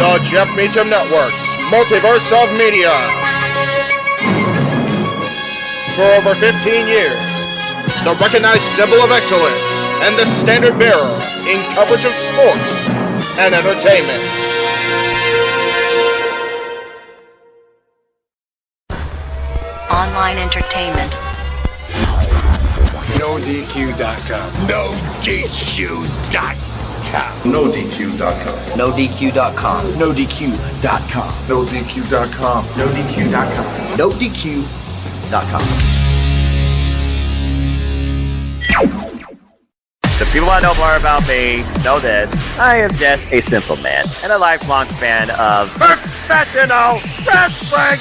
The Jeff Meacham Network's Multiverse of Media. For over 15 years, the recognized symbol of excellence and the standard bearer in coverage of sports and entertainment. Online entertainment. NoDQ.com. NoDQ.com. NoDQ.com. NoDQ.com. NoDQ.com. NoDQ.com. NoDQ.com. NoDQ.com. The people that know more about me know this. I am just a simple man and a lifelong fan of professional wrestling.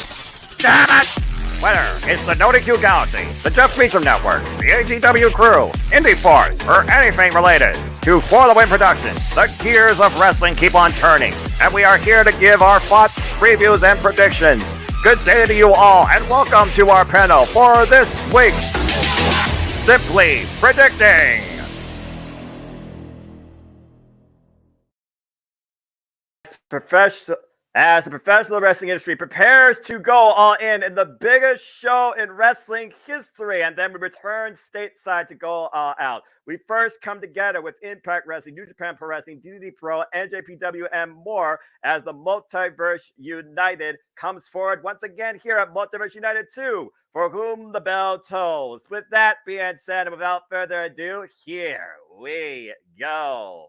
Damn it! Whether it's the NoDQ Galaxy, the Jeff Meacham Network, the AGW Crew, Indie Force, or anything related to For the Win Productions, the gears of wrestling keep on turning, and we are here to give our thoughts, previews, and predictions. Good day to you all, and welcome to our panel for this week's Simply Predicting. As the professional wrestling industry prepares to go all in the biggest show in wrestling history, and then we return stateside to go all out. We first come together with Impact Wrestling, New Japan Pro Wrestling, DDT Pro, NJPW, and more as the Multiverse United comes forward once again here at Multiverse United 2, for whom the bell tolls. With that being said, and without further ado, here we go.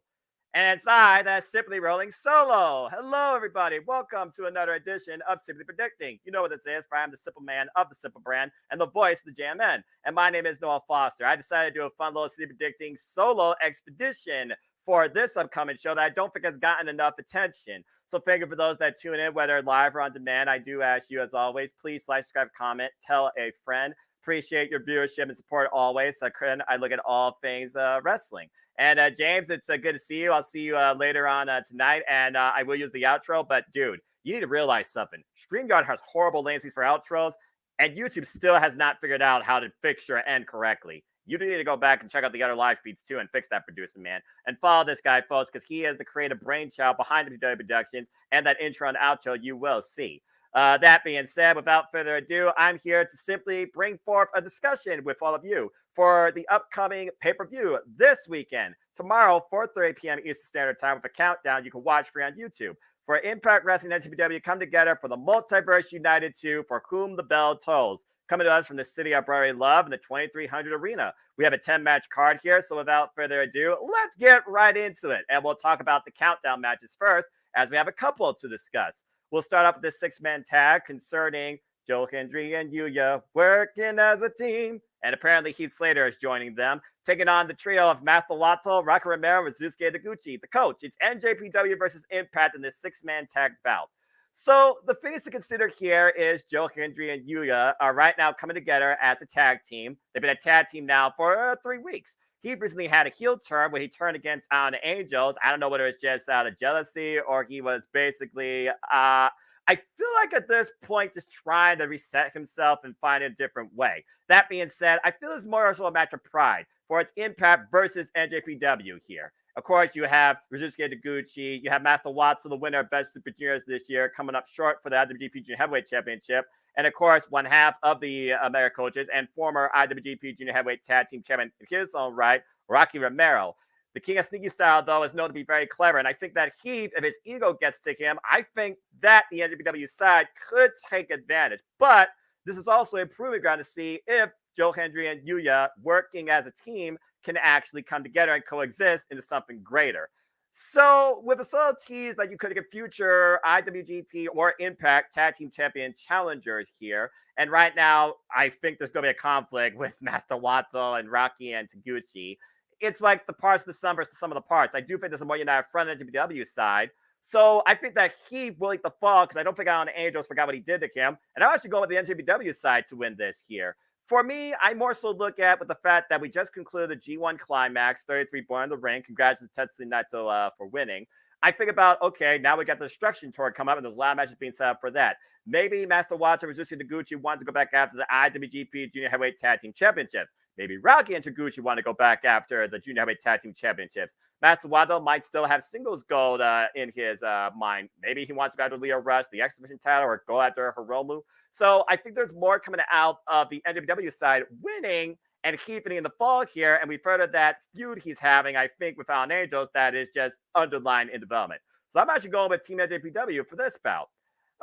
And it's I that's simply rolling solo. Hello, everybody. Welcome to another edition of Simply Predicting. You know what this is, for I am the simple man of the simple brand and the voice of the JMN. And my name is Noah Foster. I decided to do a fun little Simply Predicting solo expedition for this upcoming show that I don't think has gotten enough attention. So thank you for those that tune in, whether live or on demand. I do ask you, as always, please like, subscribe, comment, tell a friend. Appreciate your viewership and support always. I look at all things wrestling. And James, it's good to see you. I'll see you later on tonight, and I will use the outro. But dude, you need to realize something. StreamYard has horrible latencies for outros, and YouTube still has not figured out how to fix your end correctly. You need to go back and check out the other live feeds too and fix that, producer man. And follow this guy, folks, because he is the creative brainchild behind the WYW Productions, and that intro and outro you will see. That being said, without further ado, I'm here to simply bring forth a discussion with all of you for the upcoming pay-per-view this weekend. Tomorrow, 4:30 p.m. Eastern Standard Time, with a countdown you can watch free on YouTube. For Impact Wrestling and NJPW come together for the Multiverse United 2, for whom the bell tolls. Coming to us from the city of brotherly love in the 2300 Arena. We have a 10-match card here, so without further ado, let's get right into it. And we'll talk about the countdown matches first, as we have a couple to discuss. We'll start off with this six-man tag concerning Joe Hendry and Yuya working as a team. And apparently Heath Slater is joining them, taking on the trio of Master Wato, Rocky Romero, and Ryusuke Taguchi. The coach, it's NJPW versus Impact in this six-man tag bout. So the things to consider here is Joe Hendry and Yuya are right now coming together as a tag team. They've been a tag team now for 3 weeks. He recently had a heel turn where he turned against the Angels. I don't know whether it's just out of jealousy or he was basically, I feel like at this point just trying to reset himself and find a different way. That being said, I feel it's more so a match of pride for its Impact versus NJPW here. Of course, you have Ryusuke Taguchi, you have Master Watson, the winner of Best Super Juniors this year, coming up short for the IWGP Junior Heavyweight Championship. And of course, one half of the American coaches and former IWGP Junior Heavyweight Tag Team Champion in his own right, Rocky Romero. The King of Sneaky Style, though, is known to be very clever. And I think that if his ego gets to him, I think that the NJPW side could take advantage. But this is also a proving ground to see if Joe Hendry and Yuya, working as a team, can actually come together and coexist into something greater. So with a subtle tease that you could get future IWGP or Impact Tag Team Champion challengers here. And right now, I think there's going to be a conflict with Master Wato and Rocky and Taguchi. It's like the parts of the sum versus the sum of the parts. I do think there's a more united front on the NJPW side. So I think that he's willing to fall because I don't think on the Angels forgot what he did to him. And I actually go with the NJPW side to win this here. For me, I more so look at with the fact that we just concluded the G1 Climax, 33 Born in the Ring. Congratulations to Tetsuya Naito for winning. I think about, okay, now we got the Destruction Tour come up, and there's a lot of matches being set up for that. Maybe Master Wato and Ryusuke Taguchi wanted to go back after the IWGP Junior Heavyweight Tag Team Championships. Maybe Rocky and Taguchi want to go back after the Junior Heavyweight Tag Team Championships. Master Wato might still have singles gold in his mind. Maybe he wants to go after Leo Rush, the X Division title, or go after Hiromu. So I think there's more coming out of the NWW side winning and keeping in the fall here. And we've heard of that feud he's having, I think, with Alan Angels that is just underlined in development. So I'm actually going with Team NJPW for this bout.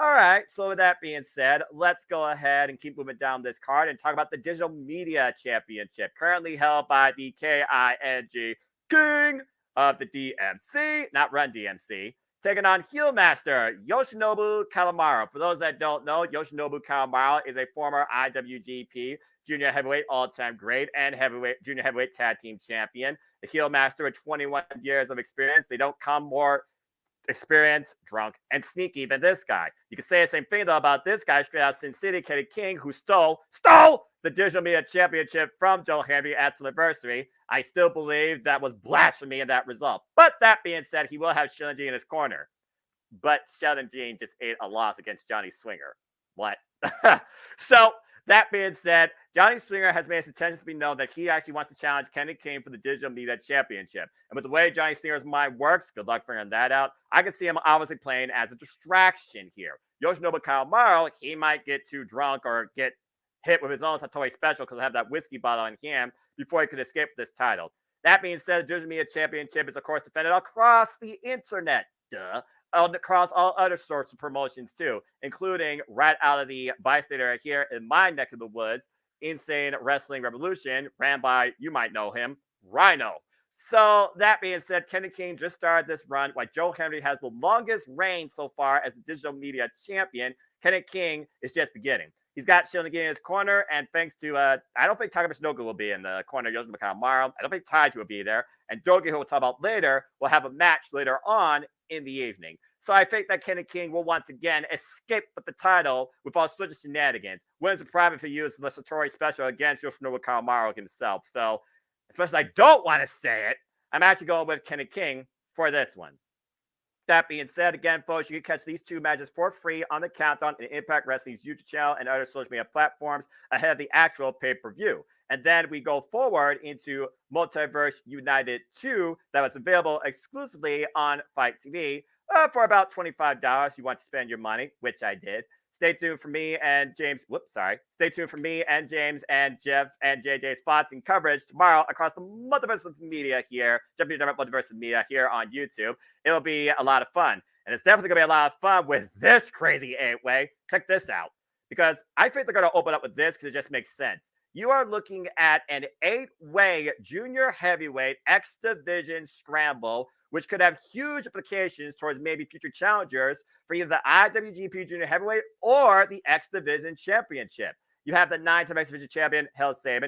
All right, so with that being said, let's go ahead and keep moving down this card and talk about the Digital Media Championship, currently held by the KING King of the DMC, not Run DMC, taking on Heel Master Yoshinobu Kanemaru. For those that don't know, Yoshinobu Kanemaru is a former IWGP Junior Heavyweight All-Time Great and Junior Heavyweight Tag Team Champion. The Heel Master with 21 years of experience. They don't come more experienced, drunk, and sneaky than this guy. You can say the same thing, though, about this guy straight out Sin City, Kenny King, who stole the Digital Media Championship from Joe Henry at Slammiversary. I still believe that was blasphemy in that result. But that being said, he will have Sheldon G in his corner. But Sheldon G just ate a loss against Johnny Swinger. What? So, that being said, Johnny Swinger has made his intentions to be known that he actually wants to challenge Kenny King for the Digital Media Championship. And with the way Johnny Swinger's mind works, good luck figuring that out, I can see him obviously playing as a distraction here. Yoshinobu Kanemaru, he might get too drunk or get hit with his own Satori special because I have that whiskey bottle in him before he could escape this title. That being said, the Digital Media Championship is, of course, defended across the internet. Across all other sorts of promotions too, including right out of the bystander here in my neck of the woods, Insane Wrestling Revolution, ran by, you might know him, Rhino. So that being said, Kenny King just started this run while Joe Henry has the longest reign so far as the Digital Media Champion. Kenny King is just beginning. He's got Sheldon G in his corner, and thanks to, I don't think Taka Michinoku will be in the corner of Yoshinobu Kanemaru. I don't think Taiji will be there. And Dogi, who we'll talk about later, will have a match later on in the evening. So I think that Kenny King will once again escape with the title with all sorts of shenanigans. Wins the private for use the Satori special against Yoshinobu Kanemaru himself. So, especially I don't want to say it, I'm actually going with Kenny King for this one. That being said, again, folks, you can catch these two matches for free on the Countdown in Impact Wrestling's YouTube channel and other social media platforms ahead of the actual pay-per-view. And then we go forward into Multiverse United 2 that was available exclusively on Fight TV for about $25. You want to spend your money, which I did. Stay tuned for me and James. Stay tuned for me and James and Jeff and JJ's spots and coverage tomorrow across the Multiverse of Media here, Multiverse of Media here on YouTube. It'll be a lot of fun. And it's definitely going to be a lot of fun with this crazy 8-way. Check this out. Because I think they're going to open up with this because it just makes sense. You are looking at an 8-way junior heavyweight X Division scramble, which could have huge implications towards maybe future challengers for either the IWGP Junior Heavyweight or the X Division Championship. You have the 9-time X Division champion,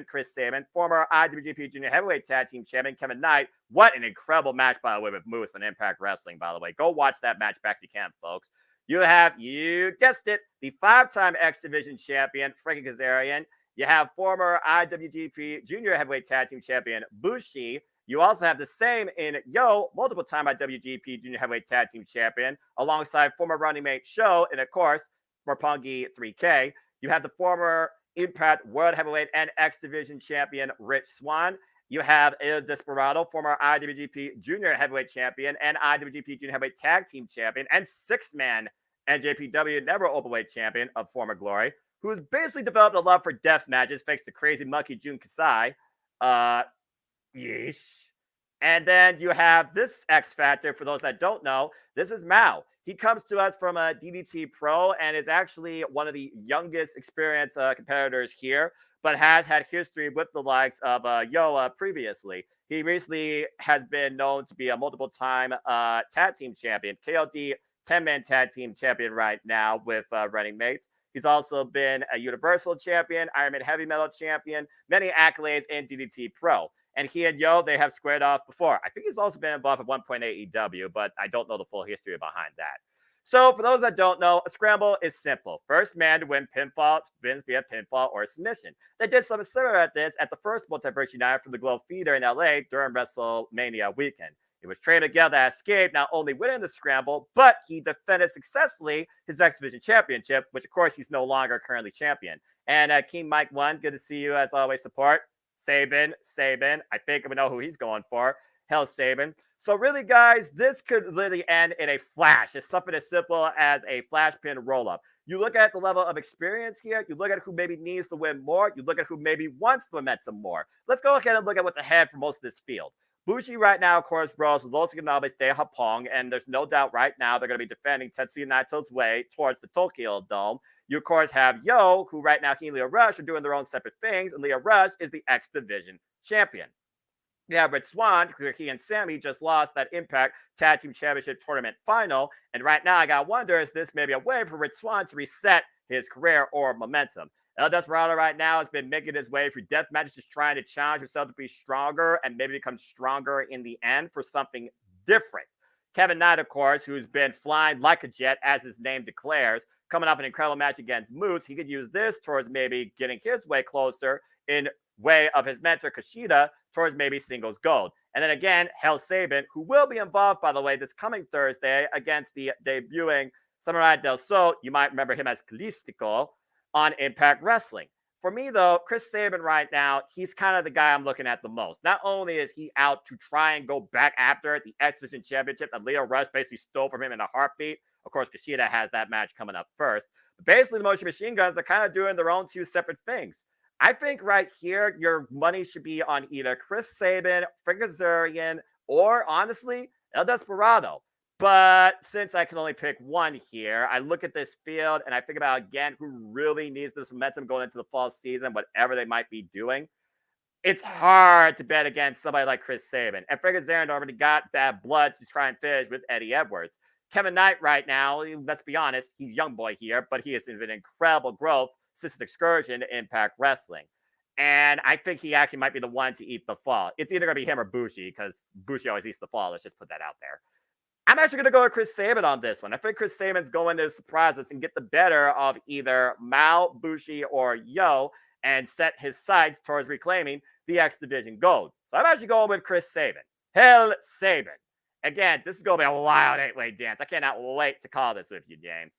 Chris Sabin, former IWGP Junior Heavyweight Tag Team champion, Kevin Knight. What an incredible match, by the way, with Moose on Impact Wrestling, by the way. Go watch that match back if you can, folks. You have, you guessed it, the 5-time X Division champion, Frankie Kazarian. You have former IWGP Junior Heavyweight Tag Team champion, Bushi. You also have the same in multiple-time IWGP Junior Heavyweight Tag Team Champion, alongside former running mate Sho, and of course, Roppongi 3K. You have the former Impact World Heavyweight and X Division Champion Rich Swann. You have El Desperado, former IWGP Junior Heavyweight Champion and IWGP Junior Heavyweight Tag Team Champion, and 6-man NJPW Never Openweight Champion of former glory, who's basically developed a love for death matches thanks to crazy monkey Jun Kasai. Yeesh. And then you have this X Factor, for those that don't know, this is Mao. He comes to us from a DDT Pro and is actually one of the youngest experienced competitors here, but has had history with the likes of Yoa previously. He recently has been known to be a multiple-time tag team champion, KLD 10-man tag team champion right now with running mates. He's also been a Universal champion, Ironman Heavy Metal champion, many accolades in DDT Pro. And he and Yo, they have squared off before. I think he's also been involved at one point AEW, but I don't know the full history behind that. So for those that don't know, a scramble is simple. First man to win pinfall wins via pinfall or submission. They did something similar at this at the first Multiverse United from the Globe Theater in LA during WrestleMania weekend. It was Trey Miguel that escaped, not only winning the scramble, but he defended successfully his X Division Championship, which of course he's no longer currently champion. And King Mike 1, good to see you as always, support. Sabin. I think we know who he's going for. Hell, Sabin. So really, guys, this could literally end in a flash. It's something as simple as a flash pin roll-up. You look at the level of experience here. You look at who maybe needs to win more. You look at who maybe wants the momentum more. Let's go ahead and look at what's ahead for most of this field. Bushi right now, of course, bros with Los Ganabes de Hapong, and there's no doubt right now they're going to be defending Tetsuya Naito's way towards the Tokyo Dome. You, of course, have Yo, who right now he and Leo Rush are doing their own separate things, and Leo Rush is the X Division champion. You have Red Swan, who he and Sammy just lost that Impact Tag Team Championship Tournament final. And right now, I got to wonder, is this maybe a way for Red Swan to reset his career or momentum? El Desperado right now has been making his way through death matches, just trying to challenge himself to be stronger and maybe become stronger in the end for something different. Kevin Knight, of course, who's been flying like a jet, as his name declares, coming off an incredible match against Moose. He could use this towards maybe getting his way closer in way of his mentor Kushida towards maybe singles gold. And then again, Hell Sabin, who will be involved, by the way, this coming Thursday against the debuting Samurai del Sol. You might remember him as Calistico on Impact Wrestling. For me, though, Chris Sabin right now, he's kind of the guy I'm looking at the most. Not only is he out to try and go back after the X Division Championship that Leo Rush basically stole from him in a heartbeat. Of course, Kushida has that match coming up first. But basically, the Motion Machine Guns, they're kind of doing their own two separate things. I think right here, your money should be on either Chris Sabin, Frank Kazarian, or honestly, El Desperado. But since I can only pick one here, I look at this field and I think about, again, who really needs this momentum going into the fall season, whatever they might be doing. It's hard to bet against somebody like Chris Sabin. And Frank Kazarian already got bad blood to try and finish with Eddie Edwards. Kevin Knight right now, let's be honest, he's young boy here, but he has been incredible growth since his excursion to Impact Wrestling. And I think he actually might be the one to eat the fall. It's either going to be him or Bushi, because Bushi always eats the fall. Let's just put that out there. I'm actually going to go with Chris Sabin on this one. I think Chris Sabin's going to surprise us and get the better of either Mao, Bushi, or Yo, and set his sights towards reclaiming the X Division gold. So I'm actually going with Chris Sabin. Hell Sabin. Again, this is going to be a wild 8-way dance. I cannot wait to call this with you, James.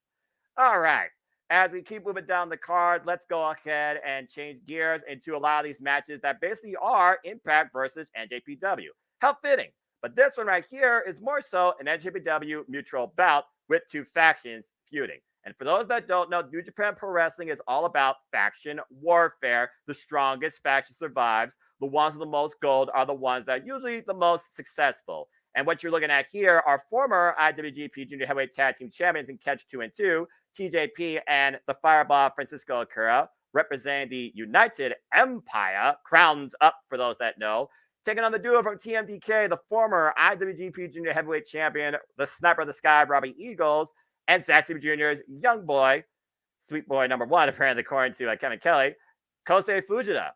All right. As we keep moving down the card, let's go ahead and change gears into a lot of these matches that basically are Impact versus NJPW. How fitting. But this one right here is more so an NJPW mutual bout with two factions feuding. And for those that don't know, New Japan Pro Wrestling is all about faction warfare. The strongest faction survives. The ones with the most gold are the ones that are usually the most successful. And what you're looking at here are former IWGP Junior Heavyweight Tag Team Champions in Catch 2 and 2, TJP and the Fireball Francisco Akira, representing the United Empire, crowns up for those that know, taking on the duo from TMDK, the former IWGP Junior Heavyweight Champion, the Sniper of the Sky, Robbie Eagles, and Zack Sabre Jr.'s young boy, sweet boy number one, apparently according to Kevin Kelly, Kosei Fujita.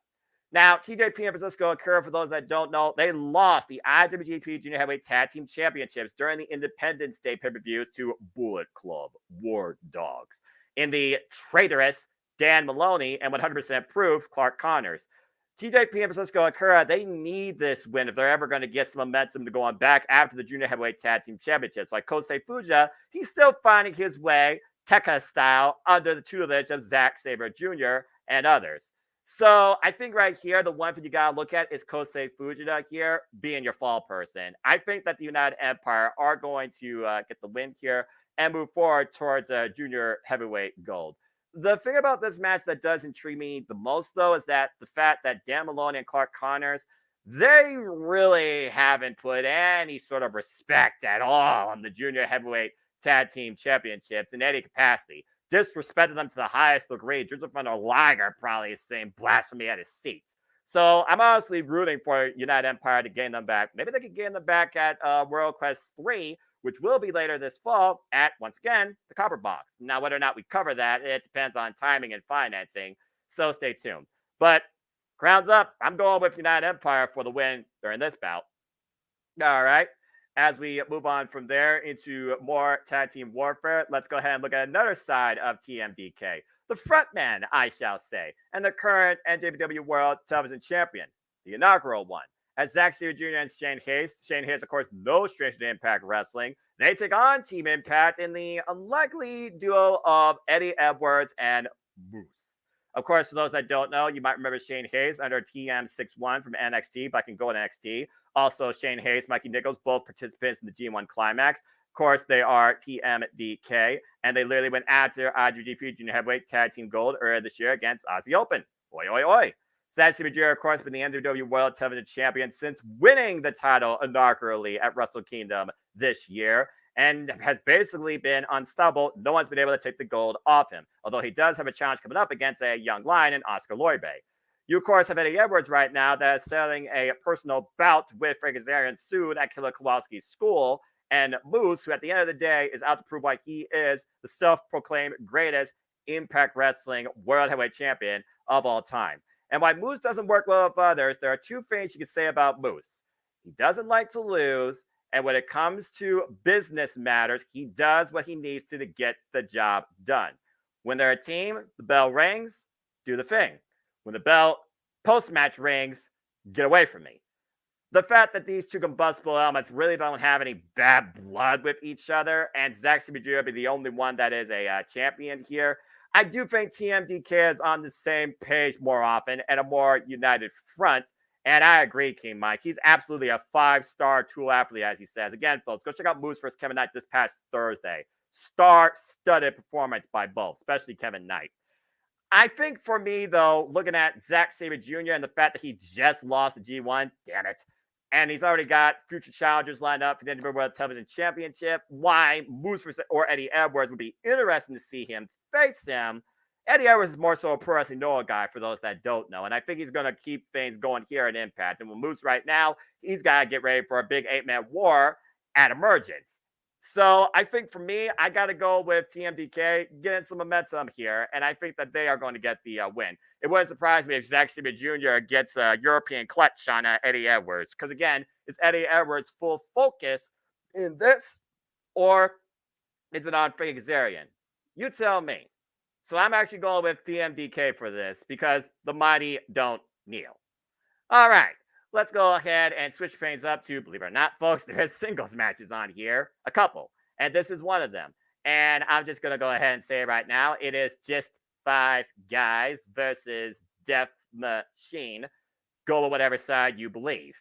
Now, TJP and Francisco Akira, for those that don't know, they lost the IWGP Junior Heavyweight Tag Team Championships during the Independence Day pay-per-views to Bullet Club War Dogs in the traitorous Dan Maloney and 100% proof Clark Connors. TJP and Francisco Akira, they need this win if they're ever going to get some momentum to go on back after the Junior Heavyweight Tag Team Championships. Like Kosei Fujita, he's still finding his way, Tekka style, under the tutelage of Zack Sabre Jr. and others. So I think right here, the one thing you got to look at is Kosei Fujita here being your fall person. I think that the United Empire are going to get the win here and move forward towards junior heavyweight gold. The thing about this match that does intrigue me the most, though, is that the fact that Dan Maloney and Clark Connors, they really haven't put any sort of respect at all on the junior heavyweight tag team championships in any capacity. Disrespected them to the highest degree. Joseph Van der Liger probably is saying blasphemy at his seat. So I'm honestly rooting for United Empire to gain them back. Maybe they could gain them back at World Quest 3, which will be later this fall at, once again, the Copper Box. Now, whether or not we cover that, it depends on timing and financing. So stay tuned. But crowns up, I'm going with United Empire for the win during this bout. All right. As we move on from there into more tag team warfare, let's go ahead and look at another side of TMDK. The frontman, I shall say, and the current NJPW World Television Champion, the inaugural one, as Zack Sabre Jr. and Shane Hayes. Shane Hayes, of course, no stranger to Impact Wrestling. They take on Team Impact in the unlikely duo of Eddie Edwards and Moose. Of course, for those that don't know, you might remember Shane Hayes under TM61 from NXT, but I can go to NXT. Also, Shane Hayes, Mikey Nichols, both participants in the G1 Climax. Of course, they are TMDK, and they literally went after IWGP Junior Heavyweight Tag Team Gold earlier this year against Aussie Open. Oi, oi, oi. Zack Sabre Jr., of course, been the NWW World Television Champion since winning the title inaugurally at Wrestle Kingdom this year, and has basically been unstoppable. No one's been able to take the gold off him, although he does have a challenge coming up against a young lion in Oscar Loibe. You, of course, have Eddie Edwards right now that is selling a personal bout with Frank Kazarian soon at Killer Kowalski's school, and Moose, who at the end of the day is out to prove why he is the self-proclaimed greatest Impact Wrestling World Heavyweight Champion of all time. And why Moose doesn't work well with others, there are two things you can say about Moose. He doesn't like to lose, and when it comes to business matters, he does what he needs to get the job done. When they're a team, the bell rings, do the thing. When the bell post-match rings, get away from me. The fact that these two combustible elements really don't have any bad blood with each other, and Zack Sabre Jr. be the only one that is a champion here, I do think TMDK is on the same page more often and a more united front. And I agree, King Mike. He's absolutely a 5-star tool athlete, as he says. Again, folks, go check out Moose vs. Kevin Knight this past Thursday. Star-studded performance by both, especially Kevin Knight. I think for me, though, looking at Zack Sabre Jr. and the fact that he just lost the G1, damn it, and he's already got future challengers lined up for the NWA World Television Championship, why Moose or Eddie Edwards would be interesting to see him face him. Eddie Edwards is more so a pro wrestling Noah guy for those that don't know, and I think he's going to keep things going here at Impact. And with Moose right now, he's got to get ready for a big 8-man war at Emergence. So I think for me, I got to go with TMDK, getting some momentum here, and I think that they are going to get the win. It wouldn't surprise me if Zack Sabre Jr. gets a European clutch on Eddie Edwards, because again, is Eddie Edwards full focus in this, or is it on Frank Kazarian? You tell me. So I'm actually going with TMDK for this because the mighty don't kneel. All right, let's go ahead and switch things up to, believe it or not, folks, there's singles matches on here, a couple, and this is one of them. And I'm just going to go ahead and say it right now. It is just 5 guys versus Death Machine. Go with whatever side you believe.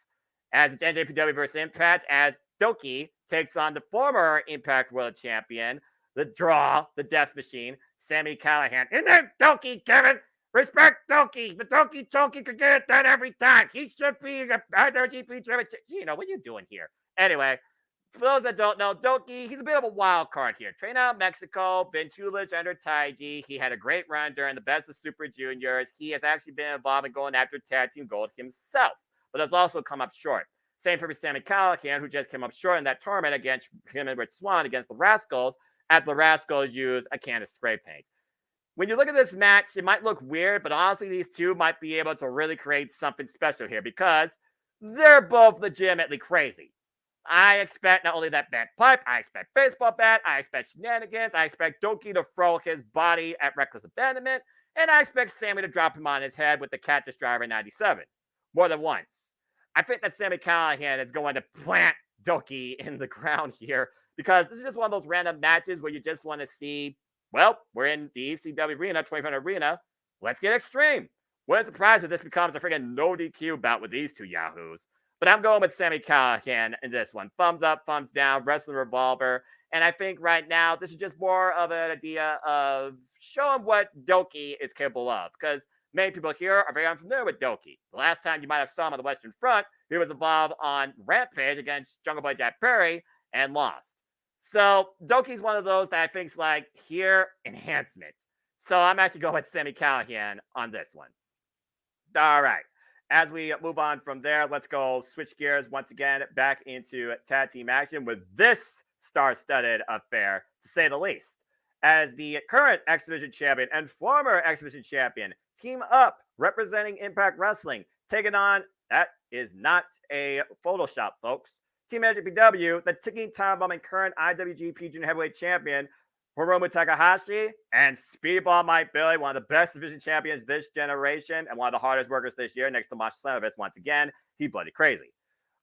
As it's NJPW versus Impact, as Doki takes on the former Impact World Champion, the Draw, the Death Machine, Sami Callihan. In there, Doki, Kevin! Respect Doki! The Doki Choki could get it done every time. He should be a IWGP Championship. You know, what are you doing here? Anyway, for those that don't know, Doki, he's a bit of a wild card here. Trained out in Mexico, been tutelage under Taiji. He had a great run during the Best of Super Juniors. He has actually been involved in going after Tag Team Gold himself, but has also come up short. Same for Sami Callihan, who just came up short in that tournament against him and Rich Swann against the Rascals, at the Rascals use a can of spray paint. When you look at this match, it might look weird, but honestly, these two might be able to really create something special here because they're both legitimately crazy. I expect not only that bad pipe, I expect baseball bat, I expect shenanigans, I expect Doki to throw his body at reckless abandonment, and I expect Sami to drop him on his head with the Cactus Driver 97 more than once. I think that Sami Callihan is going to plant Doki in the ground here, because this is just one of those random matches where you just want to see, well, we're in the ECW arena, 2500 arena. Let's get extreme. Wouldn't surprise if this becomes a freaking no DQ bout with these two yahoos. But I'm going with Sami Callihan in this one. Thumbs up, thumbs down, wrestling revolver. And I think right now, this is just more of an idea of showing what Doki is capable of. Because many people here are very unfamiliar with Doki. The last time you might have saw him on the Western Front, he was involved on Rampage against Jungle Boy Jack Perry and lost. So Doki's one of those that I think is like here enhancement. So I'm actually going with Sami Callihan on this one. All right. As we move on from there, let's go switch gears once again back into tag team action with this star-studded affair, to say the least. As the current X Division champion and former X Division champion team up representing Impact Wrestling, taking on, that is not a Photoshop, folks, Team NJPW, the ticking time bomb and current IWGP Junior Heavyweight Champion, Hiromu Takahashi, and Speedball Mike Billy, one of the best division champions this generation, and one of the hardest workers this year, next to Masha Slamovitz once again. He bloody crazy.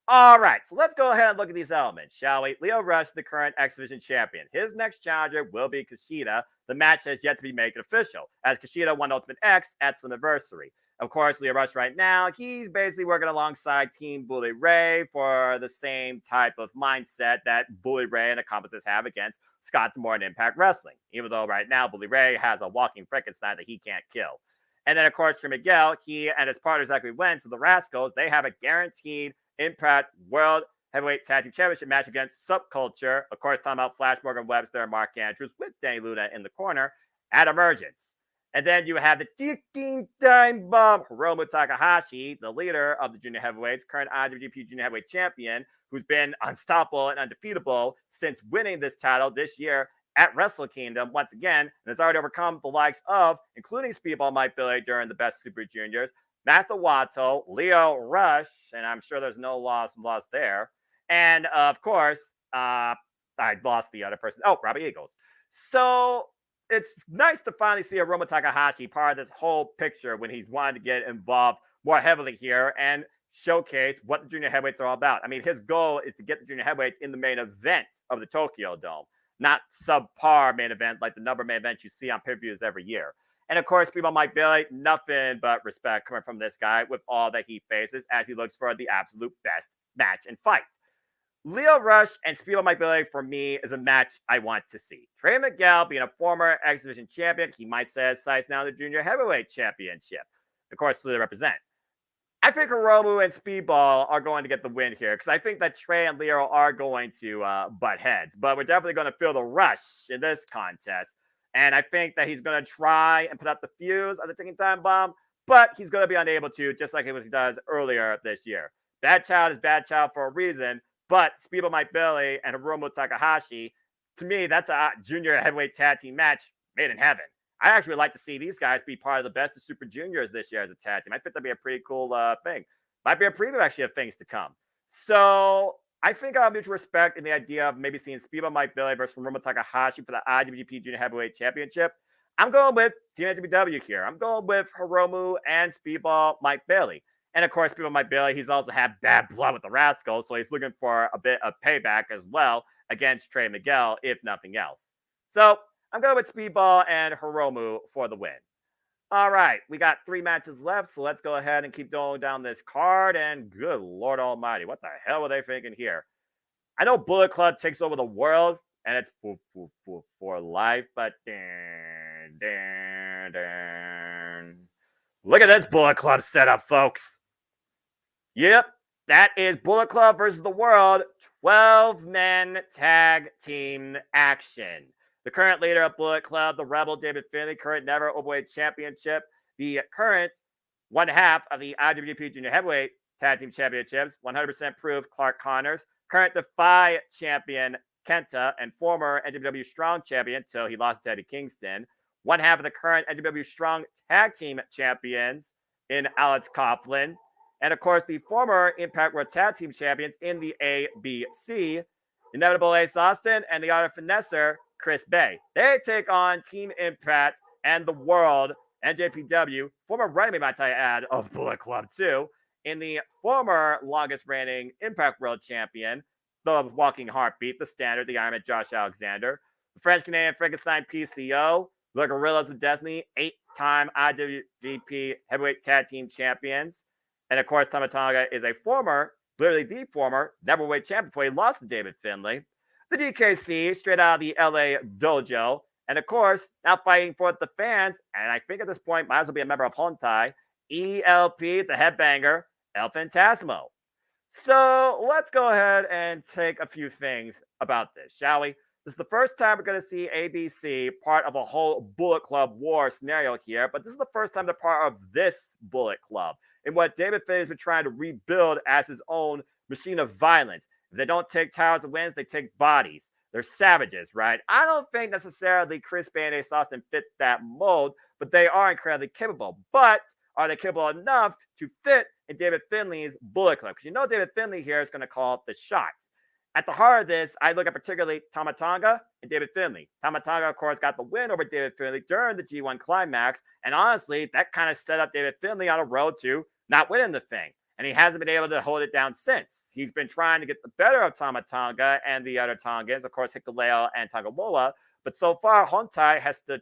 All right, so let's go ahead and look at these elements, shall we? Lio Rush, the current X Division champion. His next challenger will be Kushida. The match has yet to be made official, as Kushida won Ultimate X at Slammiversary. Of course, Lio Rush right now, he's basically working alongside Team Bully Ray for the same type of mindset that Bully Ray and the Accomplices have against Scott D'Amore in Impact Wrestling, even though right now Bully Ray has a walking Frankenstein that he can't kill. And then, of course, for Miguel, he and his partner Zachary Wentz, so the Rascals, they have a guaranteed Impact World Heavyweight Tag Team Championship match against Subculture. Of course, talking about Flash Morgan Webster and Mark Andrews with Danny Luna in the corner at Emergence. And then you have the ticking time bomb, Hiromu Takahashi, the leader of the Junior Heavyweights, current IWGP Junior Heavyweight Champion, who's been unstoppable and undefeatable since winning this title this year at Wrestle Kingdom once again, and has already overcome the likes of, including Speedball Mike Billy during the Best Super Juniors, Master Wato, Lio Rush, and I'm sure there's no loss there. And of course, I lost the other person. Oh, Robbie Eagles. So it's nice to finally see Hiromu Takahashi part of this whole picture when he's wanted to get involved more heavily here and showcase what the Junior Heavyweights are all about. I mean, his goal is to get the Junior Heavyweights in the main event of the Tokyo Dome, not subpar main event like the number of main events you see on pay-per-views every year. And of course, people Mike Bailey, nothing but respect coming from this guy with all that he faces as he looks for the absolute best match and fight. Lio Rush and Speedball Mike Bailey, for me, is a match I want to see. Trey Miguel, being a former X Division champion, he might set his sights now the Junior Heavyweight Championship. Of course, who they represent. I think Hiromu and Speedball are going to get the win here because I think that Trey and Leo are going to butt heads. But we're definitely going to feel the rush in this contest. And I think that he's going to try and put out the fuse of the ticking time bomb, but he's going to be unable to, just like he does earlier this year. Bad child is bad child for a reason, but Speedball Mike Bailey and Hiromu Takahashi, to me, that's a junior heavyweight tag team match made in heaven. I actually would like to see these guys be part of the best of Super Juniors this year as a tag team. I think that'd be a pretty cool thing. Might be a preview, actually, of things to come. So I think I'll mutual respect in the idea of maybe seeing Speedball Mike Bailey versus Hiromu Takahashi for the IWGP Junior Heavyweight Championship. I'm going with Team NWW here. I'm going with Hiromu and Speedball Mike Bailey. And of course, Speedball Mike Bailey, he's also had bad blood with the Rascals, so he's looking for a bit of payback as well against Trey Miguel, if nothing else. So I'm going with Speedball and Hiromu for the win. All right, we got 3 matches left, so let's go ahead and keep going down this card. And good Lord Almighty, what the hell were they thinking here? I know Bullet Club takes over the world, and it's for life, but look at this Bullet Club setup, folks. Yep, that is Bullet Club versus the world, 12-man tag team action. The current leader of Bullet Club, the Rebel David Finlay, current never Openweight Championship. The current one half of the IWGP Junior Heavyweight Tag Team Championships, 100% proof Clark Connors. Current Defy Champion Kenta and former NWW Strong Champion until he lost to Eddie Kingston. One half of the current NWW Strong Tag Team Champions in Alex Coughlin. And of course, the former Impact World Tag Team Champions in the ABC, Inevitable Ace Austin and the Art of Finesser, Chris Bay. They take on Team Impact and the World, NJPW, former running mate, might I add, of Bullet Club too, in the former longest reigning Impact World Champion, the Walking Heartbeat, the Standard, the Iron Man Josh Alexander, the French-Canadian Frankenstein PCO, the Gorillas of Destiny, 8-time IWGP Heavyweight Tag Team Champions, and of course, Tama Tonga is a former, literally the former, never-weight champion before he lost to David Finlay. The DKC, straight out of the LA Dojo. And of course, now fighting for the fans, and I think at this point might as well be a member of Hontai, ELP, the headbanger, El Phantasmo. So let's go ahead and take a few things about this, shall we? This is the first time we're going to see ABC part of a whole Bullet Club war scenario here, but this is the first time they're part of this Bullet Club, in what David Finlay has been trying to rebuild as his own machine of violence. If they don't take towers and wins, they take bodies. They're savages, right? I don't think necessarily Chris Bay and Ace Austin fit that mold, but they are incredibly capable. But are they capable enough to fit in David Finlay's Bullet Club? Because you know David Finlay here is going to call the shots. At the heart of this, I look at particularly Tama Tonga and David Finlay. Tama Tonga, of course, got the win over David Finlay during the G1 Climax. And honestly, that kind of set up David Finlay on a road to not winning the thing. and he hasn't been able to hold it down since. He's been trying to get the better of Tama Tonga and the other Tongans, of course, Hikuleo and Tagamola, but so far, Hontai has stood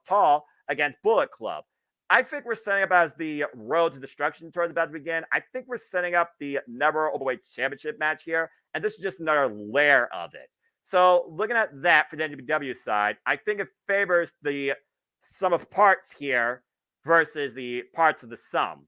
tall against Bullet Club. I think we're setting up as the road to destruction towards about to begin. I think we're setting up the Never Overweight Championship match here, and this is just another layer of it. So looking at that for the NWW side, I think it favors the sum of parts here versus the parts of the sum.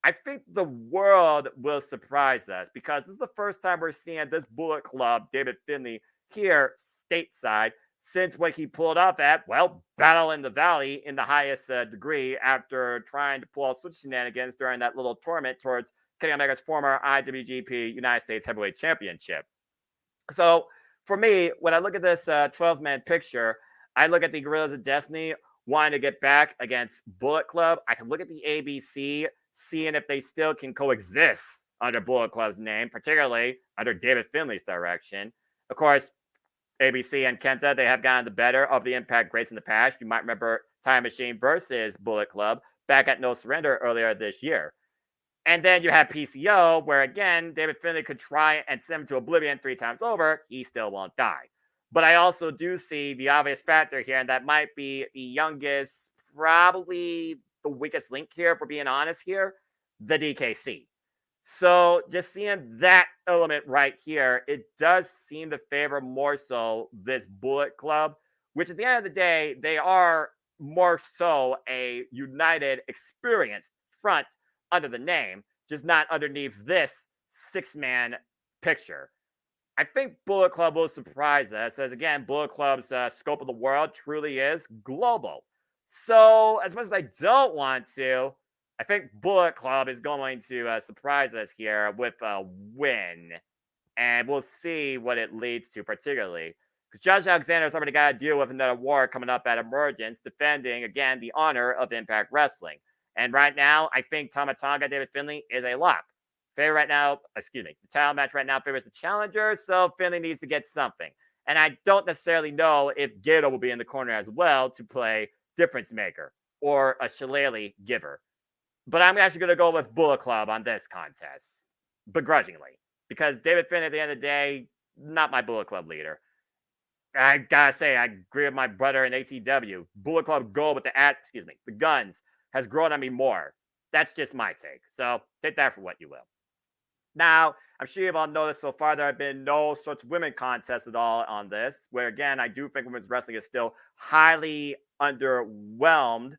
I think the world will surprise us because this is the first time we're seeing this Bullet Club, David Finlay, here stateside since what he pulled off at, well, Battle in the Valley in the highest degree after trying to pull all sorts of shenanigans during that little tournament towards Kenny Omega's former IWGP United States Heavyweight Championship. So for me, when I look at this 12-man picture, I look at the Guerrillas of Destiny wanting to get back against Bullet Club. I can look at the ABC, seeing if they still can coexist under Bullet Club's name, particularly under David Finlay's direction. Of course, ABC and Kenta, they have gotten the better of the Impact greats in the past. You might remember Time Machine versus Bullet Club back at No Surrender earlier this year. And then you have PCO, where again, David Finlay could try and send him to oblivion 3 times over. He still won't die. But I also do see the obvious factor here, and that might be the youngest, probably the weakest link here, if we're being honest here, the DKC. So just seeing that element right here, it does seem to favor more so this Bullet Club, which at the end of the day, they are more so a united, experienced front under the name, just not underneath this 6-man picture. I think Bullet Club will surprise us, as again, Bullet Club's scope of the world truly is global. So as much as I don't want to, I think Bullet Club is going to surprise us here with a win. And we'll see what it leads to, particularly. Because Josh Alexander's already got to deal with another war coming up at Emergence, defending, again, the honor of Impact Wrestling. And right now, I think Tama Tonga, David Finlay is a lock. The title match right now favors the challenger, so Finlay needs to get something. And I don't necessarily know if Gato will be in the corner as well to play difference maker or a shillelagh giver. But I'm actually going to go with Bullet Club on this contest, begrudgingly. Because David Finlay, at the end of the day, not my Bullet Club leader. I gotta say, I agree with my brother in ATW. Bullet Club Gold with the guns has grown on me more. That's just my take. So take that for what you will. Now, I'm sure you've all noticed so far there have been no such women contests at all on this, where again, I do think women's wrestling is still highly underwhelmed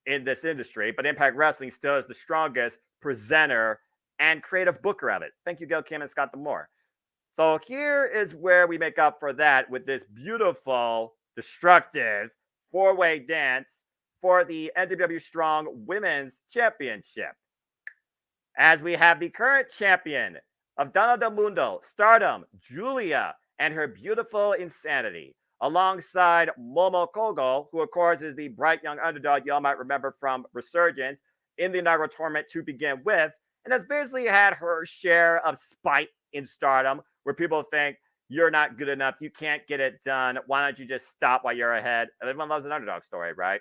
in this industry, but Impact Wrestling still is the strongest presenter and creative booker of it. Thank you, Gail Kim and Scott D'Amore. So here is where we make up for that with this beautiful, destructive 4-way dance for the NWW Strong Women's Championship. As we have the current champion of Donna Del Mundo, Stardom, Julia, and her beautiful Insanity, alongside Momo Kogo, who of course is the bright young underdog y'all might remember from Resurgence in the inaugural tournament to begin with, and has basically had her share of spite in Stardom, where people think, you're not good enough, you can't get it done, why don't you just stop while you're ahead? Everyone loves an underdog story, right?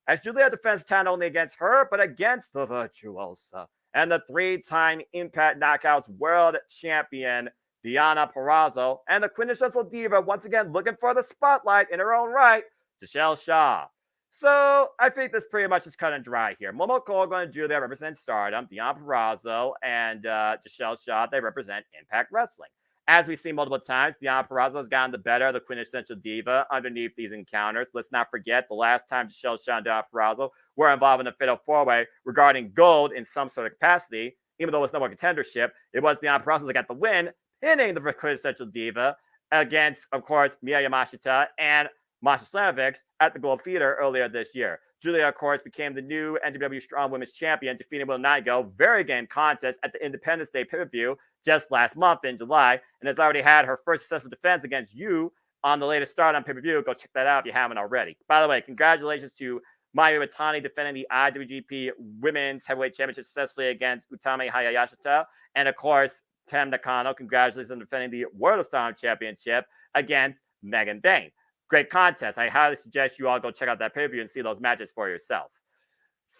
As Julia defends not only against her, but against the Virtuosa and the 3-time Impact Knockouts World Champion, Diana Perazzo, and the quintessential diva, once again looking for the spotlight in her own right, Giselle Shaw. So I think this pretty much is cut and dry here. Momo Kogo and Julia represent Stardom, Diana Perazzo, and Giselle Shaw, they represent Impact Wrestling. As we've seen multiple times, Diana Perazzo has gotten the better of the quintessential diva underneath these encounters. Let's not forget the last time Giselle Shaw and Diana Perazzo were involved in a fatal 4-way regarding gold in some sort of capacity, even though it was no more contendership, it was Diana Perazzo that got the win, pinning the quintessential diva against, of course, Miya Yamashita and Masha Slamovich at the Gold Theater earlier this year. Julia, of course, became the new NWW Strong Women's Champion, defeating Will Nigo very game contest at the Independence Day pay-per-view just last month in July, and has already had her first successful defense against you on the latest Start on pay-per-view. Go check that out if you haven't already. By the way, congratulations to Mayu Iwatani defending the IWGP Women's Heavyweight Championship successfully against Utami Hayashita, and of course, Tam Nakano, congratulations on defending the World of Stardom Championship against Megan Bain. Great contest. I highly suggest you all go check out that pay-per-view and see those matches for yourself.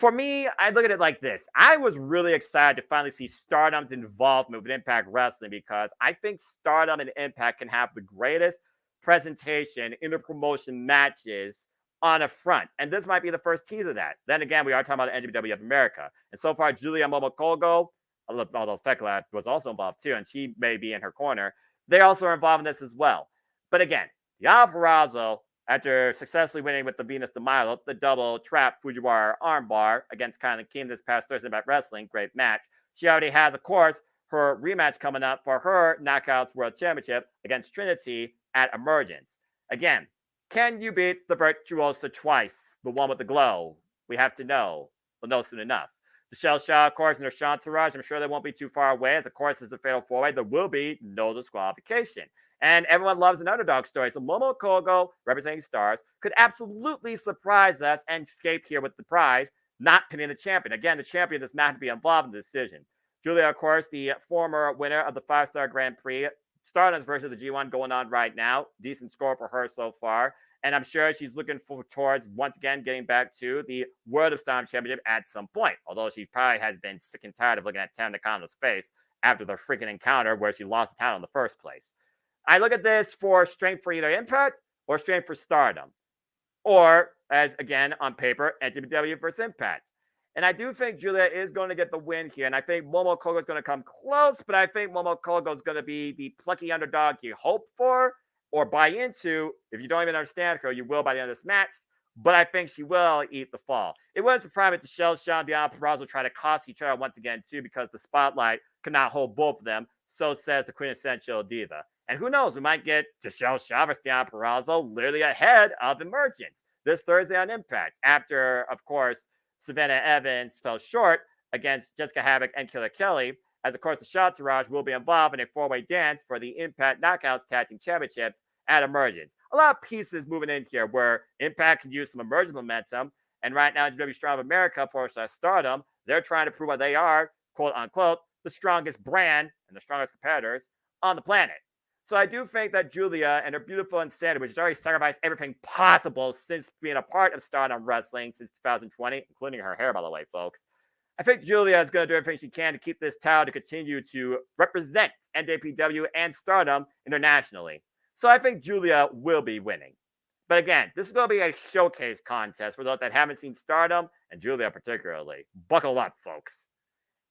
For me, I look at it like this. I was really excited to finally see Stardom's involvement with Impact Wrestling because I think Stardom and Impact can have the greatest presentation in the promotion matches on a front. And this might be the first tease of that. Then again, we are talking about NWW of America. And so far, Julia Momokogo, although Thekla was also involved too, and she may be in her corner, they also are involved in this as well. But again, Deonna Purrazzo, after successfully winning with the Venus de Milo, the double trap Fujiwara armbar against Kylan Kim this past Thursday Night Wrestling, great match. She already has, of course, her rematch coming up for her Knockouts World Championship against Trinity at Emergence. Again, can you beat the Virtuosa twice, the one with the glow? We have to know. We'll know soon enough. Michelle Shaw, of course, and her entourage, I'm sure they won't be too far away, as of course, it's a fatal four-way. There will be no disqualification. And everyone loves an underdog story. So Momo Kogo, representing Stars, could absolutely surprise us and escape here with the prize, not pinning the champion. Again, the champion does not have to be involved in the decision. Julia, of course, the former winner of the 5-star Grand Prix. Stardom's versus the G1 going on right now. Decent score for her so far. And I'm sure she's looking towards, once again, getting back to the World of Stardom Championship at some point. Although she probably has been sick and tired of looking at Tam Nakano's face after the freaking encounter where she lost the title in the first place. I look at this for strength for either Impact or strength for Stardom. Or, as again, on paper, NWW versus Impact. And I do think Julia is going to get the win here. And I think Momo Kogo is going to come close, but I think Momo Kogo is going to be the plucky underdog you hope for or buy into. If you don't even understand her, you will by the end of this match. But I think she will eat the fall. It wouldn't surprise me to Michelle Shaw and Deonna Purrazzo try to cost each other once again, too, because the spotlight cannot hold both of them. So says the quintessential diva. And who knows, we might get Michelle Shaw versus Deonna Purrazzo literally ahead of Emergence this Thursday on Impact. After, of course, Savannah Evans fell short against Jessica Havoc and Killer Kelly, as of course the Shaw Entourage will be involved in a four-way dance for the Impact Knockouts Tag Team Championships at Emergence. A lot of pieces moving in here where Impact can use some emergent momentum, and right now WWE Strong of America, for Stardom, they're trying to prove what they are, quote unquote, the strongest brand and the strongest competitors on the planet. So I do think that Julia and her beautiful insanity, which has already sacrificed everything possible since being a part of Stardom Wrestling since 2020, including her hair, by the way, folks. I think Julia is going to do everything she can to keep this title to continue to represent NJPW and Stardom internationally. So I think Julia will be winning. But again, this is going to be a showcase contest for those that haven't seen Stardom, and Julia particularly. Buckle up, folks.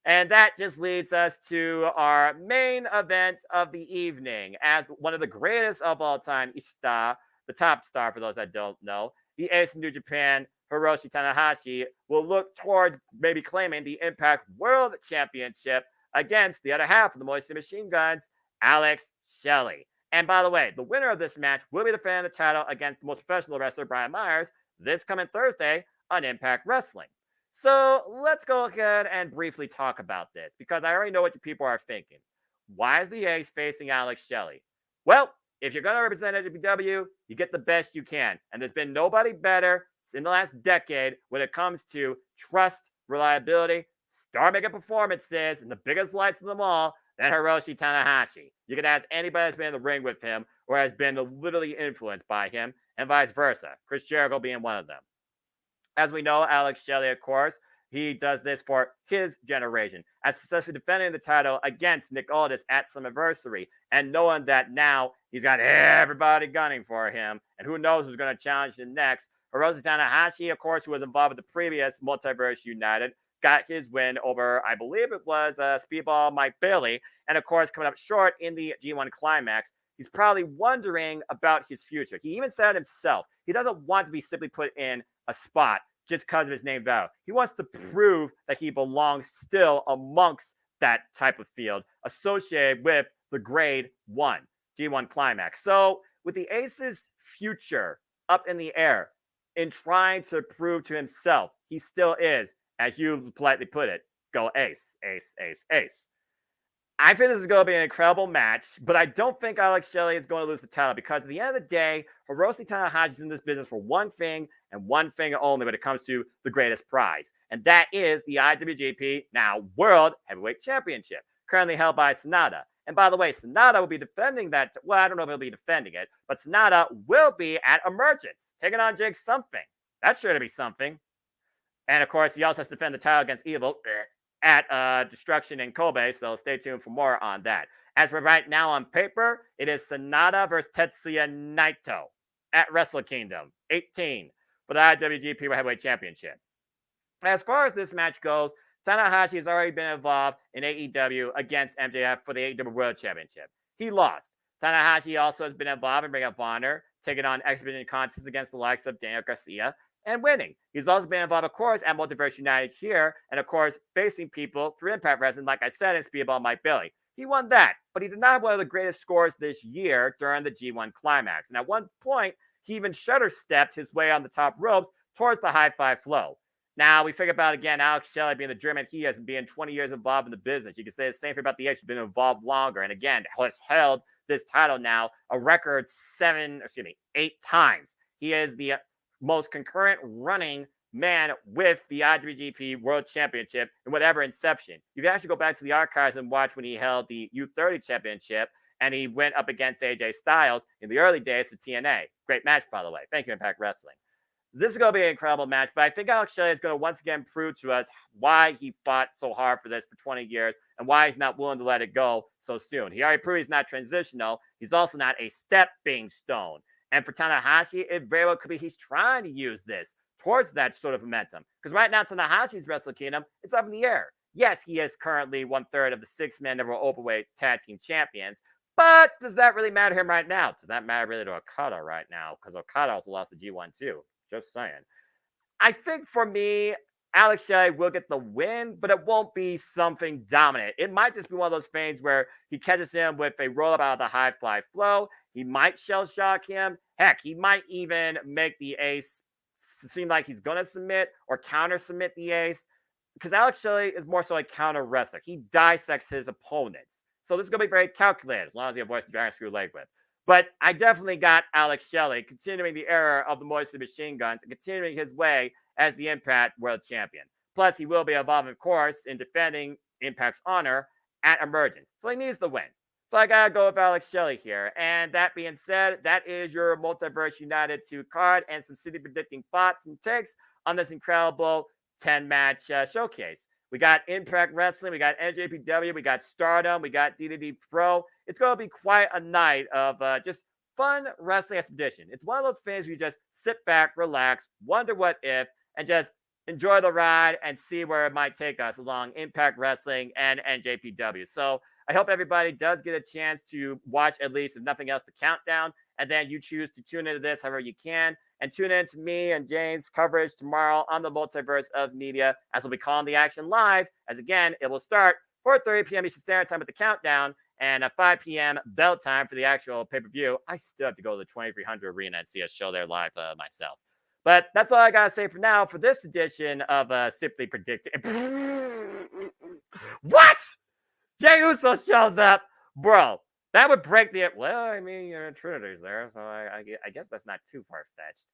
And that just leads us to our main event of the evening. As one of the greatest of all time, Ishita, the top star for those that don't know, the ace of New Japan, Hiroshi Tanahashi, will look towards maybe claiming the Impact World Championship against the other half of the Moisty Machine Guns, Alex Shelley. And by the way, the winner of this match will be defending the title against the most professional wrestler, Brian Myers, this coming Thursday on Impact Wrestling. So let's go ahead and briefly talk about this, because I already know what you people are thinking. Why is the Ace facing Alex Shelley? Well, if you're going to represent NJPW, you get the best you can. And there's been nobody better in the last decade when it comes to trust, reliability, star-making performances, and the biggest lights of them all than Hiroshi Tanahashi. You can ask anybody that's been in the ring with him or has been literally influenced by him, and vice versa. Chris Jericho being one of them. As we know, Alex Shelley, of course, he does this for his generation, as successfully defending the title against Nick Aldis at Slammiversary, and knowing that now he's got everybody gunning for him, and who knows who's going to challenge him next. Hiroshi Tanahashi, of course, who was involved with the previous Multiverse United, got his win over, I believe it was Speedball Mike Bailey, and of course, coming up short in the G1 Climax. He's probably wondering about his future. He even said it himself. He doesn't want to be simply put in a spot just because of his name value. He wants to prove that he belongs still amongst that type of field associated with the grade 1 G1 Climax. So with the Ace's future up in the air in trying to prove to himself he still is, as you politely put it, go Ace, Ace, Ace, Ace. I think this is going to be an incredible match, but I don't think Alex Shelley is going to lose the title, because at the end of the day, Hiroshi Tanahashi is in this business for one thing and one thing only when it comes to the greatest prize, and that is the IWGP, now World Heavyweight Championship, currently held by Sanada. And by the way, Sanada will be defending that. Well, I don't know if he'll be defending it, but Sanada will be at Emergence, taking on Jake something. That's sure to be something. And of course, he also has to defend the title against Evil at Destruction in Kobe. So stay tuned for more on that. As for right now on paper, it is Sonata versus Tetsuya Naito at Wrestle Kingdom 18 for the IWGP World Heavyweight Championship. As far as this match goes, Tanahashi has already been involved in AEW against MJF for the AEW World Championship. He lost. Tanahashi also has been involved in Ring of Honor, taking on exhibition contests against the likes of Daniel Garcia and winning. He's also been involved, of course, at Multiverse United here, and of course, facing people through Impact Wrestling, like I said, in Speedball Mike Billy. He won that, but he did not have one of the greatest scores this year during the G1 Climax. And at one point, he even shudder-stepped his way on the top ropes towards the high five flow. Now, we figure about, again, Alex Shelley being the German he is and being 20 years involved in the business. You can say the same thing about the X, who's been involved longer. And again, has held this title now a record 8 times. He is the most concurrent running man with the IWGP World Championship in whatever inception. You can actually go back to the archives and watch when he held the U30 Championship and he went up against AJ Styles in the early days of TNA. Great match, by the way. Thank you, Impact Wrestling. This is going to be an incredible match, but I think Alex Shelley is going to once again prove to us why he fought so hard for this for 20 years and why he's not willing to let it go so soon. He already proved he's not transitional. He's also not a stepping stone. And for Tanahashi, it very well could be he's trying to use this towards that sort of momentum. Because right now, Tanahashi's Wrestle Kingdom is up in the air. Yes, he is currently 1/3 of the 6-man number openweight tag team champions. But does that really matter to him right now? Does that matter really to Okada right now? Because Okada also lost the G1 too. Just saying. I think for me, Alex Shelley will get the win, but it won't be something dominant. It might just be one of those things where he catches him with a roll up out of the high fly flow. He might shell shock him. Heck, he might even make the ace seem like he's going to submit or counter submit the ace. Because Alex Shelley is more so a counter wrestler. He dissects his opponents. So this is going to be very calculated as long as he avoids the Dragon Screw leg whip. But I definitely got Alex Shelley continuing the era of the Moisty Machine Guns and continuing his way as the Impact World Champion. Plus, he will be involved, of course, in defending Impact's honor at Emergence. So he needs the win. So I got to go with Alex Shelley here. And that being said, that is your Multiverse United 2 card and some city predicting thoughts and takes on this incredible 10-match showcase. We got Impact Wrestling, we got NJPW, we got Stardom, we got DDD Pro. It's going to be quite a night of just fun wrestling expedition. It's one of those things where you just sit back, relax, wonder what if, and just enjoy the ride and see where it might take us along Impact Wrestling and NJPW. So I hope everybody does get a chance to watch at least, if nothing else, the countdown, and then you choose to tune into this however you can. And tune in to me and Jane's coverage tomorrow on the Multiverse of Media as we'll be calling the action live. As again, it will start 4:30 p.m. Eastern Standard Time with the countdown and at 5 p.m. bell time for the actual pay-per-view. I still have to go to the 2300 Arena and see a show there live myself. But that's all I got to say for now for this edition of Simply Predicting. What? Jey Uso shows up. Bro, that would break the... Well, I mean, Trinity's there, so I guess that's not too far-fetched.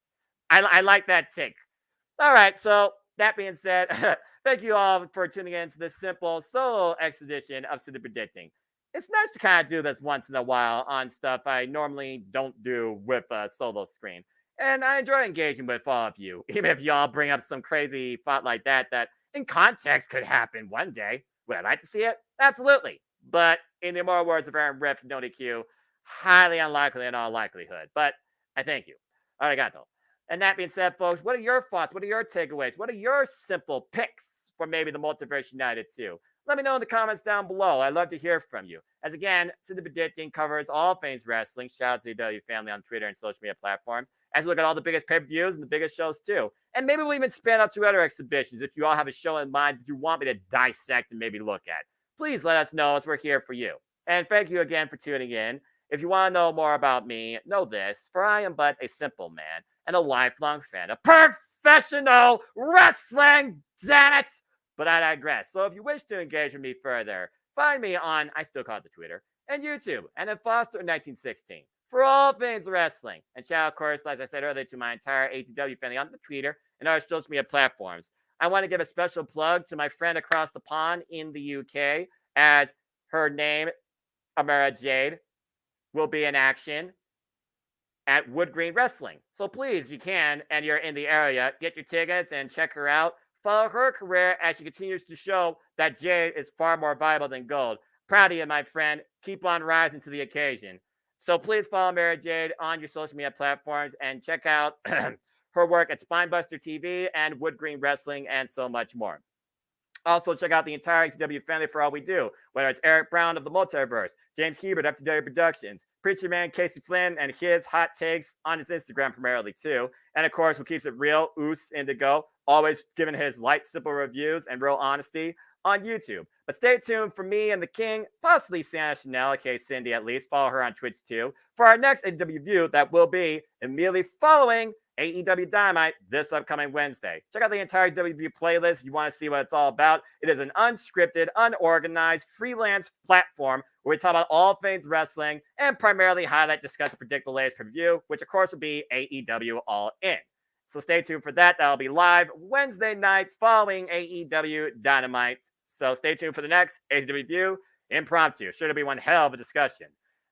I like that take. All right, so that being said, thank you all for tuning in to this simple solo expedition of City Predicting. It's nice to kind of do this once in a while on stuff I normally don't do with a solo screen. And I enjoy engaging with all of you, even if y'all bring up some crazy thought like that in context could happen one day. Would I like to see it? Absolutely. But in the more words of Aaron Riff, no DQ, highly unlikely in all likelihood. But I thank you. Arigato. And that being said, folks, what are your thoughts? What are your takeaways? What are your simple picks for maybe the Multiverse United 2? Let me know in the comments down below. I'd love to hear from you. As again, City Predicting covers all things wrestling. Shout out to the W family on Twitter and social media platforms. As we look at all the biggest pay-per-views and the biggest shows too. And maybe we'll even span out to other exhibitions if you all have a show in mind that you want me to dissect and maybe look at. Please let us know as we're here for you. And thank you again for tuning in. If you want to know more about me, know this, for I am but a simple man and a lifelong fan of professional wrestling, damn it! But I digress. So if you wish to engage with me further, find me on, I still call it the Twitter, and YouTube, and then Foster1916 for all things wrestling. And shout out, of course, as I said earlier, to my entire ATW family on the Twitter and our social media platforms. I want to give a special plug to my friend across the pond in the UK, as her name, Amara Jade, will be in action at Wood Green Wrestling. So please, if you can, and you're in the area, get your tickets and check her out. follow her career as she continues to show that jade is far more valuable than gold. Proud of you, my friend. Keep on rising to the occasion. So please follow Mary Jade on your social media platforms and check out her work at Spinebuster TV and Wood Green Wrestling and so much more. Also, check out the entire XW family for all we do, whether it's Eric Brown of the Multiverse, James Hebert of FTW Productions, Preacher Man Casey Flynn and his hot takes on his Instagram primarily too, and of course who keeps it real, Oos Indigo, always giving his light, simple reviews and real honesty on YouTube. But stay tuned for me and the King, possibly Santa Chanel, aka Cindy at least, follow her on Twitch too, for our next AEW view that will be immediately following AEW Dynamite this upcoming Wednesday. Check out the entire WW playlist if you want to see what it's all about. It is an unscripted, unorganized, freelance platform where we talk about all things wrestling and primarily highlight, discuss, and predict the latest preview, which of course will be AEW All In. So stay tuned for that. That'll be live Wednesday night following AEW Dynamite. So stay tuned for the next AEW View Impromptu. Sure to be one hell of a discussion.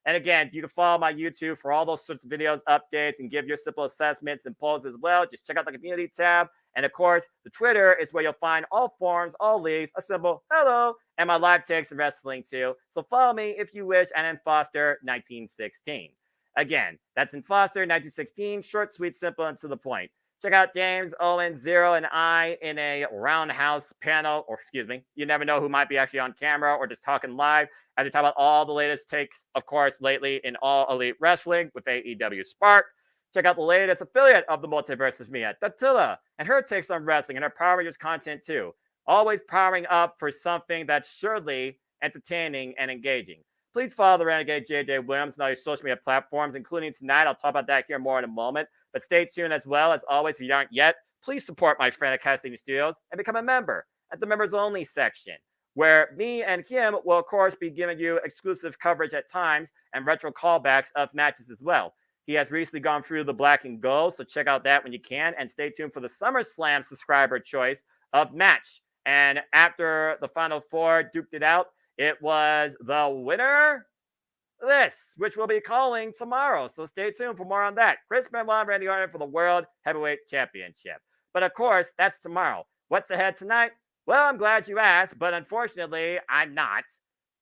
And again, you can follow my YouTube for all those sorts of videos, updates, and give your simple assessments and polls as well. Just check out the community tab. And of course, the Twitter is where you'll find all forums, all leagues, a simple hello, and my live takes of wrestling too. So follow me if you wish, and in Foster 1916. Again, that's in Foster 1916, short, sweet, simple, and to the point. Check out James, Owen, Zero, and I in a roundhouse panel, or excuse me, you never know who might be actually on camera or just talking live as we talk about all the latest takes, of course, lately in All Elite Wrestling with AEW Spark. Check out the latest affiliate of the Multiverse with me at Datilla and her takes on wrestling and her Power Rangers content too. Always powering up for something that's surely entertaining and engaging. Please follow the Renegade JJ Williams on all your social media platforms, including tonight. I'll talk about that here more in a moment. But stay tuned as well. As always, if you aren't yet, please support my friend at Casting Studios and become a member at the members only section, where me and him will, of course, be giving you exclusive coverage at times and retro callbacks of matches as well. He has recently gone through the Black and Gold, so check out that when you can. And stay tuned for the SummerSlam subscriber choice of match. And after the Final Four duked it out, it was the winner, this, which we'll be calling tomorrow. So stay tuned for more on that. Chris Benoit, Randy Orton for the World Heavyweight Championship. But of course, that's tomorrow. What's ahead tonight? Well, I'm glad you asked, but unfortunately, I'm not.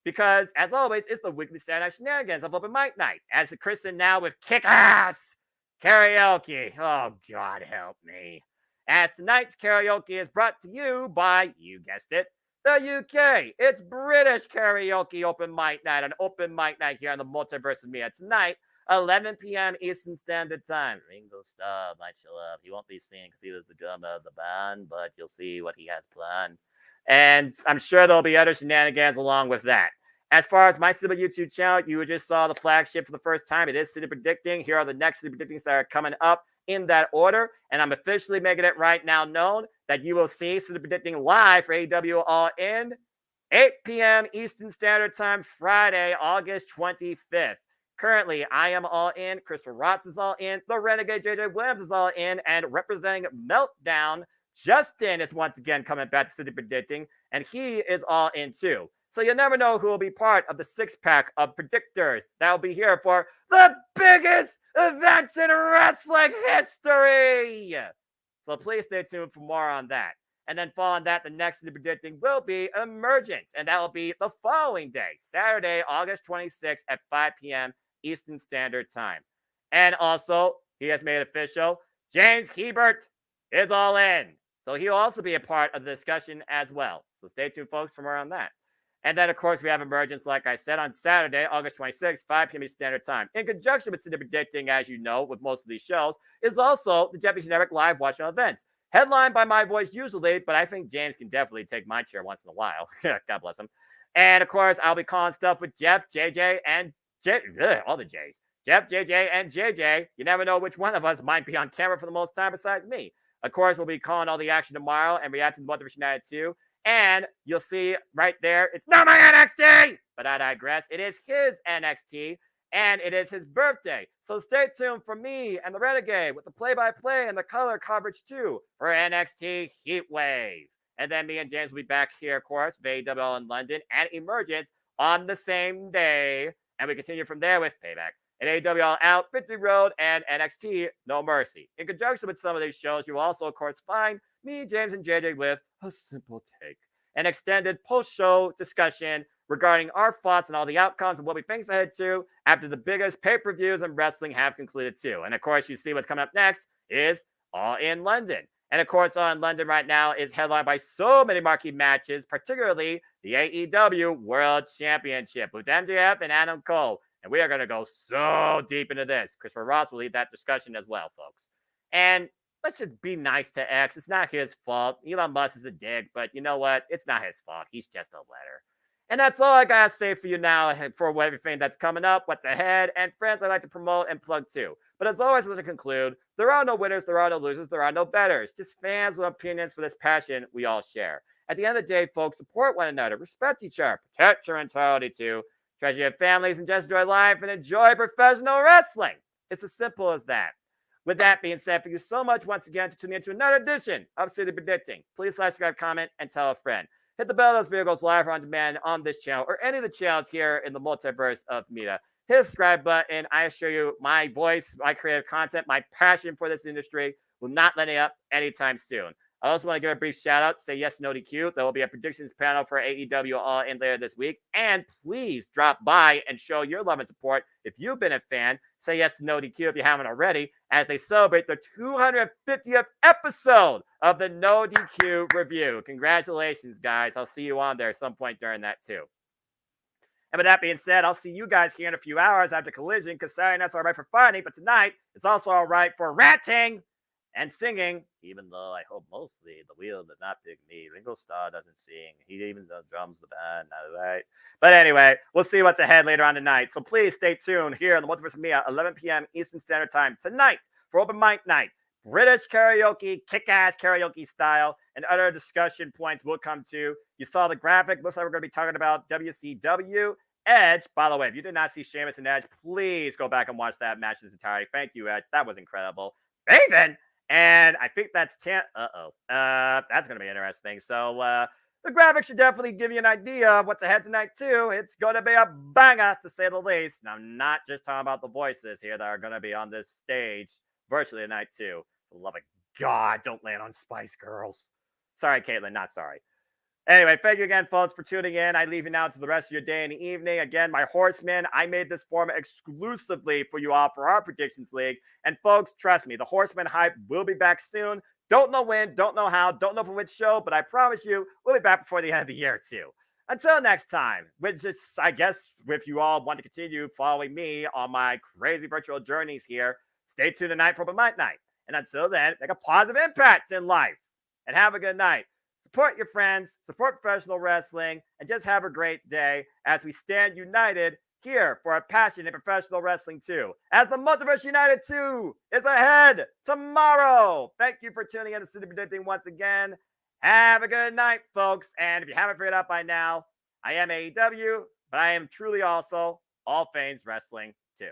Because, as always, it's the weekly Saturday Night Shenanigans of Open Mic Night. As the Kristen now with kick-ass karaoke. Oh, God help me. As tonight's karaoke is brought to you by, you guessed it, the UK. It's British Karaoke Open Mic Night, an open mic night here on the Multiverse with me tonight, 11 p.m. Eastern Standard Time. Ringo Starr might show up. He won't be singing because he was the drummer of the band, but you'll see what he has planned. And I'm sure there'll be other shenanigans along with that. As far as my City YouTube channel, you just saw the flagship for the first time. It is City Predicting. Here are the next City Predictings that are coming up in that order. And I'm officially making it right now known that you will see City Predicting live for AEW All In, 8 p.m. Eastern Standard Time, Friday, August 25th. Currently, I am all in. Christopher Rotz is all in. The Renegade JJ Williams is all in. And representing Meltdown, Justin is once again coming back to City Predicting. And he is all in too. So you never know who will be part of the six-pack of predictors that will be here for the biggest events in wrestling history. So please stay tuned for more on that. And then following that, the next City Predicting will be Emergence. And that will be the following day, Saturday, August 26th at 5 p.m. Eastern Standard Time. And also, he has made official, James Hebert is all in. So he'll also be a part of the discussion as well. So stay tuned, folks, for more on that. And then, of course, we have Emergence, like I said, on Saturday, August 26th, 5 p.m. Standard Time. In conjunction with City Predicting, as you know, with most of these shows, is also the Japanese Generic Live Watch events. Headlined by my voice usually, but I think James can definitely take my chair once in a while. God bless him. And, of course, I'll be calling stuff with Jeff, JJ, and all the J's. Jeff, JJ, and JJ. You never know which one of us might be on camera for the most time besides me. Of course, we'll be calling all the action tomorrow and reacting to Multiverse United 2. And you'll see right there, it's not my NXT, but I digress. It is his NXT, and it is his birthday. So stay tuned for me and the Renegade with the play-by-play and the color coverage too for NXT Heatwave. And then me and James will be back here, of course, AEW in London and Emergence on the same day. And we continue from there with Payback, and AEW All Out, Victory Road, and NXT No Mercy. In conjunction with some of these shows, you will also, of course, find me, James, and JJ with a simple take, an extended post-show discussion regarding our thoughts and all the outcomes and what we think ahead to after the biggest pay-per-views in wrestling have concluded too. And of course, you see what's coming up next is All In London. And of course, All In London right now is headlined by so many marquee matches, particularly the AEW World Championship with MJF and Adam Cole. And we are going to go so deep into this. Christopher Ross will lead that discussion as well, folks. And let's just be nice to X. It's not his fault. Elon Musk is a dick, but you know what? It's not his fault. He's just a letter. And that's all I got to say for you now for everything that's coming up, what's ahead, and friends I'd like to promote and plug too. But as always, to conclude, there are no winners, there are no losers, there are no betters. Just fans with opinions for this passion we all share. At the end of the day, folks, support one another, respect each other, protect your mentality too, treasure your families, and just enjoy life and enjoy professional wrestling. It's as simple as that. With that being said, thank you so much once again for tuning into another edition of City Predicting. Please like, subscribe, comment, and tell a friend. Hit the bell of those videos live or on demand on this channel or any of the channels here in the multiverse of media. Hit the subscribe button. I assure you, my voice, my creative content, my passion for this industry will not let it up anytime soon. I also want to give a brief shout out to Say Yes, No DQ. There will be a predictions panel for AEW All In later this week. And please drop by and show your love and support if you've been a fan. Say Yes to No DQ if you haven't already, as they celebrate the 250th episode of the No DQ review. Congratulations, guys. I'll see you on there at some point during that, too. And with that being said, I'll see you guys here in a few hours after Collision, because Saturday night's all right for fighting, but tonight it's also all right for ranting and singing, even though I hope mostly the wheel does not pick me. Ringo Starr doesn't sing. He even drums the band, all right? But anyway, we'll see what's ahead later on tonight. So please stay tuned here on the Multiverse of Me at 11 p.m. Eastern Standard Time tonight for Open Mic Night. British karaoke, kick-ass karaoke style, and other discussion points will come to. You saw the graphic. Looks like we're going to be talking about WCW. Edge, by the way, if you did not see Sheamus and Edge, please go back and watch that match in its entirety. Thank you, Edge. That was incredible. Raven! And I think that's that's going to be interesting. So the graphics should definitely give you an idea of what's ahead tonight, too. It's going to be a banger, to say the least. And I'm not just talking about the voices here that are going to be on this stage virtually tonight, too. For the love of God, don't land on Spice Girls. Sorry, Caitlin, not sorry. Anyway, thank you again, folks, for tuning in. I leave you now to the rest of your day and evening. Again, my Horsemen, I made this format exclusively for you all for our Predictions League. And folks, trust me, the Horsemen hype will be back soon. Don't know when, don't know how, don't know for which show, but I promise you, we'll be back before the end of the year, too. Until next time, which is, I guess, if you all want to continue following me on my crazy virtual journeys here, stay tuned tonight for Open Mic Night. And until then, make a positive impact in life. And have a good night. Support your friends, support professional wrestling, and just have a great day as we stand united here for our passion in professional wrestling too. As the Multiverse United 2 is ahead tomorrow. Thank you for tuning in to City Predicting once again. Have a good night, folks. And if you haven't figured out by now, I am AEW, but I am truly also all things wrestling too.